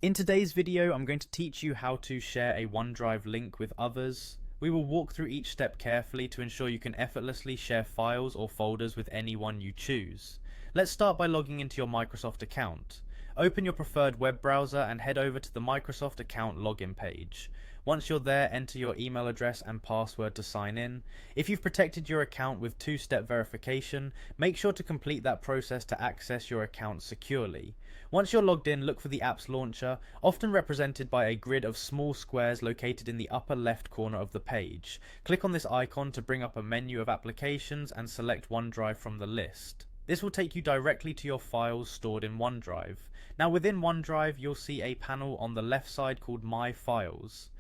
In today's video, I'm going to teach you how to share a OneDrive link with others. We will walk through each step carefully to ensure you can effortlessly share files or folders with anyone you choose. Let's start by logging into your Microsoft account. Open your preferred web browser and head over to the Microsoft account login page. Once you're there, enter your email address and password to sign in. If you've protected your account with two-step verification, make sure to complete that process to access your account securely. Once you're logged in, look for the Apps Launcher, often represented by a grid of small squares located in the upper left corner of the page. Click on this icon to bring up a menu of applications and select OneDrive from the list. This will take you directly to your files stored in OneDrive. Now within OneDrive, you'll see a panel on the left side called My Files.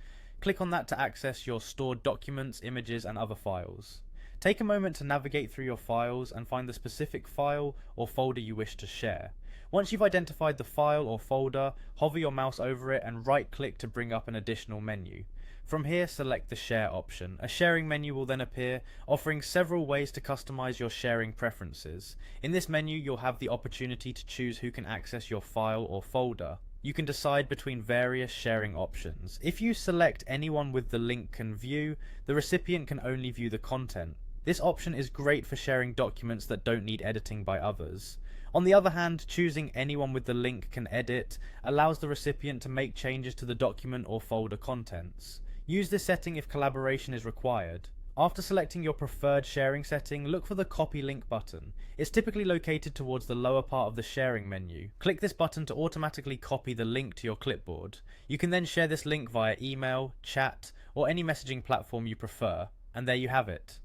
Click on that to access your stored documents, images, and other files. Take a moment to navigate through your files and find the specific file or folder you wish to share. Once you've identified the file or folder, hover your mouse over it and right-click to bring up an additional menu. From here, select the Share option. A sharing menu will then appear, offering several ways to customize your sharing preferences. In this menu, you'll have the opportunity to choose who can access your file or folder. You can decide between various sharing options. If you select anyone with the link can view, the recipient can only view the content. This option is great for sharing documents that don't need editing by others. On the other hand, choosing anyone with the link can edit allows the recipient to make changes to the document or folder contents. Use this setting if collaboration is required. After selecting your preferred sharing setting, look for the Copy Link button. It's typically located towards the lower part of the sharing menu. Click this button to automatically copy the link to your clipboard. You can then share this link via email, chat, or any messaging platform you prefer. And there you have it.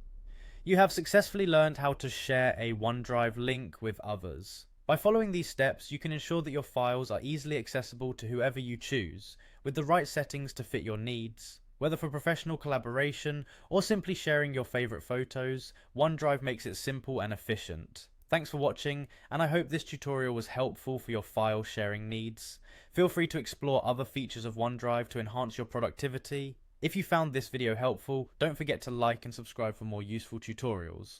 You have successfully learned how to share a OneDrive link with others. By following these steps, you can ensure that your files are easily accessible to whoever you choose, with the right settings to fit your needs. Whether for professional collaboration or simply sharing your favorite photos, OneDrive makes it simple and efficient. Thanks for watching, and I hope this tutorial was helpful for your file sharing needs. Feel free to explore other features of OneDrive to enhance your productivity. If you found this video helpful, don't forget to like and subscribe for more useful tutorials.